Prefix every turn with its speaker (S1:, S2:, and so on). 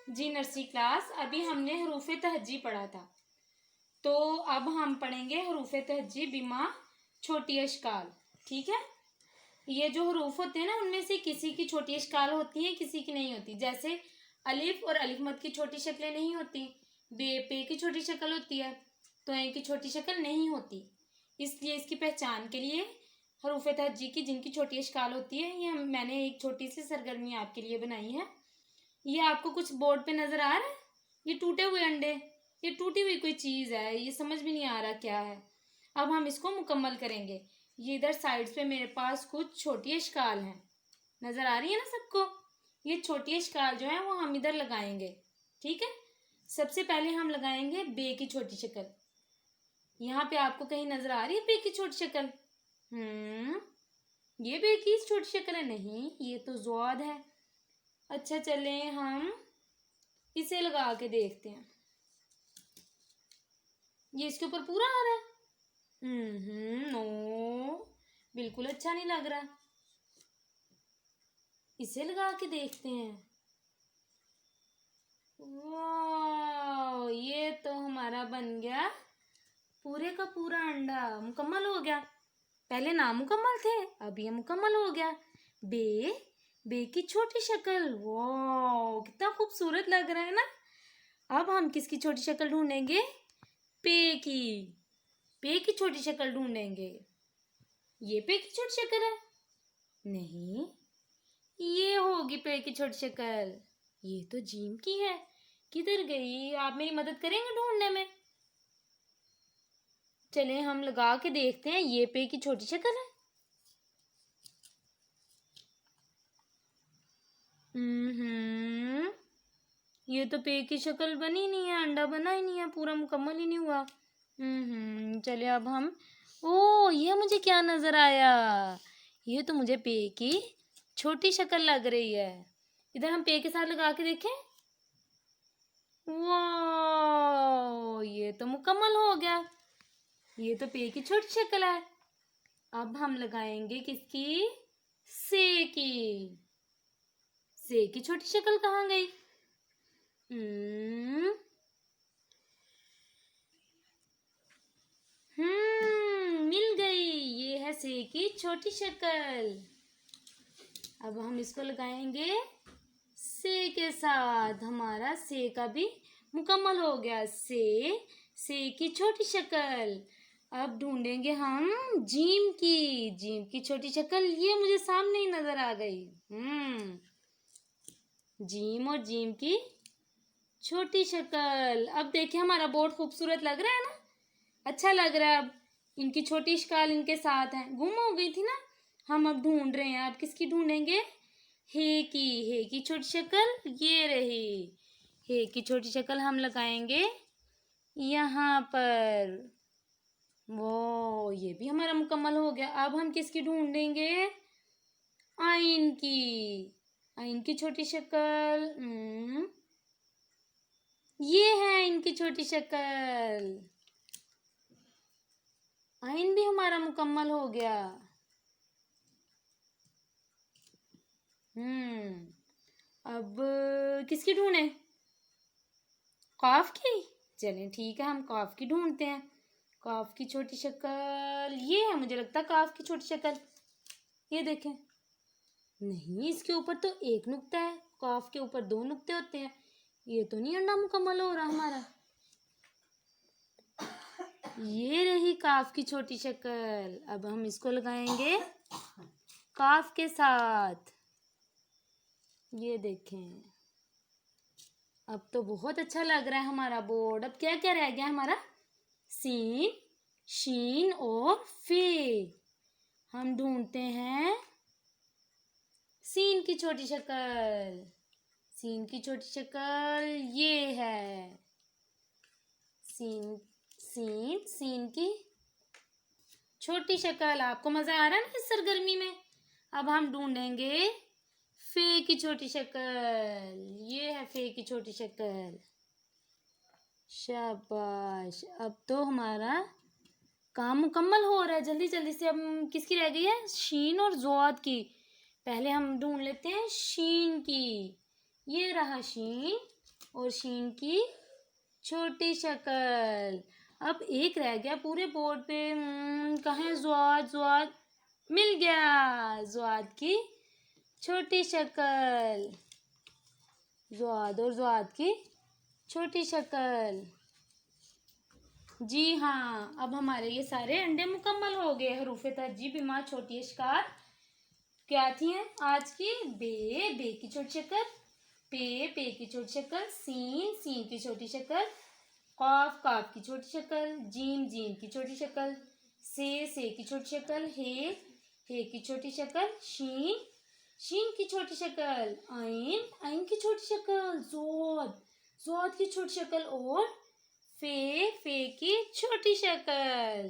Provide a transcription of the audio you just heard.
S1: जी nursery class. अभी हमने हरूफ तहज्जी पढ़ा था, तो अब हम पढ़ेंगे हरूफ तहज्जी बिमा छोटी अशकाल। ठीक है। ये जो हरूफ होते हैं ना, उनमें से किसी की छोटी अशकाल होती है, किसी की नहीं होती। जैसे अलिफ और अलिफ मद की छोटी शक्लें नहीं होती, बे पे की छोटी शक्ल होती है, तो ए की छोटी शक्ल नहीं होती। इसलिए इसकी पहचान के लिए हरूफ तहज्जी की जिनकी छोटी अशकाल होती है, ये मैंने एक छोटी सी सरगर्मी आपके लिए बनाई है। ये आपको कुछ बोर्ड पे नजर आ रहा है, ये टूटे हुए अंडे, ये टूटी हुई कोई चीज है, ये समझ भी नहीं आ रहा क्या है। अब हम इसको मुकम्मल करेंगे। ये इधर साइड्स पे मेरे पास कुछ छोटी अशकाल हैं, नजर आ रही है ना सबको। ये छोटी अशकाल जो है वो हम इधर लगाएंगे। ठीक है। सबसे पहले हम लगाएंगे बे की छोटी शक्ल। यहाँ पे आपको कहीं नजर आ रही है बे की छोटी शक्ल? ये बे की छोटी शक्ल है? नहीं, ये तो ज़ोद है। अच्छा, चले हम इसे लगा के देखते हैं। ये इसके ऊपर पूरा आ रहा है? नो, बिल्कुल अच्छा नहीं लग रहा। इसे लगा के देखते हैं। वाह, ये तो हमारा बन गया पूरे का पूरा अंडा, मुकम्मल हो गया। पहले नामुकम्मल थे, अब ये मुकम्मल हो गया। बे, बे की छोटी शक्ल। वाह, कितना खूबसूरत लग रहा है ना। अब हम किसकी छोटी शक्ल ढूंढेंगे? पे की। पे की छोटी शक्ल ढूंढेंगे। ये पे की छोटी शक्ल है? नहीं, ये होगी पे की छोटी शक्ल। ये तो जीम की है। किधर गई? आप मेरी मदद करेंगे ढूंढने में? चले हम लगा के देखते हैं। ये पे की छोटी शक्ल है। ये तो पे की शक्ल बनी नहीं है, अंडा बना ही नहीं है, पूरा मुकम्मल ही नहीं हुआ। चले अब हम, ओ ये मुझे क्या नजर आया? ये तो मुझे पे की छोटी शक्ल लग रही है। इधर हम पे के साथ लगा के देखें। वाह, ये तो मुकम्मल हो गया। ये तो पे की छोटी शक्ल है। अब हम लगाएंगे किसकी? से की। से की छोटी शक्ल कहाँ गई? मिल गई। ये है से की छोटी शक्ल। अब हम इसको लगाएंगे से के साथ। हमारा से का भी मुकम्मल हो गया। से की छोटी शक्ल। अब ढूंढेंगे हम जीम की। जीम की छोटी शक्ल, ये मुझे सामने ही नजर आ गई। जीम और जीम की छोटी शक्ल। अब देखिए हमारा बोर्ड खूबसूरत लग रहा है ना, अच्छा लग रहा है। अब इनकी छोटी शक्ल इनके साथ है, गुम हो गई थी ना। हम अब ढूंढ रहे हैं। अब किसकी ढूंढेंगे? हे की छोटी शक्ल ये रही। हे की छोटी शक्ल हम लगाएंगे यहाँ पर। वो ये भी हमारा मुकम्मल हो गया। अब हम किसकी ढूंढेंगे? आइन की। आइन की छोटी शक्ल। ये है इनकी छोटी शक्ल। आइन भी हमारा मुकम्मल हो गया। अब किसकी ढूंढे? काफ की। चलें ठीक है, हम काफ की ढूंढते हैं। काफ की छोटी शक्ल ये है, मुझे लगता है काफ की छोटी शक्ल। ये देखें। नहीं, इसके ऊपर तो एक नुक्ता है, काफ के ऊपर दो नुक्ते होते हैं। ये तो नहीं अंडा मुकम्मल हो रहा हमारा। ये रही काफ की छोटी शक्ल। अब हम इसको लगाएंगे काफ के साथ। ये देखें, अब तो बहुत अच्छा लग रहा है हमारा बोर्ड। अब क्या क्या रह गया हमारा? सीन, शीन और फे। हम ढूंढते हैं सीन की छोटी शक्ल। सीन की छोटी शक्ल ये है। सीन, सीन की छोटी शक्ल। आपको मजा आ रहा है ना इस सरगर्मी में? अब हम ढूंढेंगे फे की छोटी शक्ल। ये है फे की छोटी शक्ल। शाबाश, अब तो हमारा काम मुकम्मल हो रहा है। जल्दी जल्दी से अब किसकी रह गई है? शीन और ज़ोद की। पहले हम ढूंढ लेते हैं शीन की। ये रहा शीन और शीन की छोटी शक्ल। अब एक रह गया पूरे बोर्ड पे, कहाँ है? ज़्वाद, ज़्वाद मिल गया। ज़्वाद की छोटी शक्ल, ज़्वाद और ज़्वाद की छोटी शक्ल। जी हाँ, अब हमारे ये सारे अंडे मुकम्मल हो गए। हरूफ तहज्जी बिमा छोटी अशकार क्या थी हैं आज की? बे की छोटी शक्ल, पे की छोटी शक्ल, सीन की छोटी शक्ल, काफ की छोटी शक्ल, जीम की छोटी शक्ल, से की छोटी शक्ल, हे की छोटी शक्ल, शीन की छोटी शक्ल, आइन की छोटी शक्ल, जोद की छोटी शक्ल और फे की छोटी शक्ल।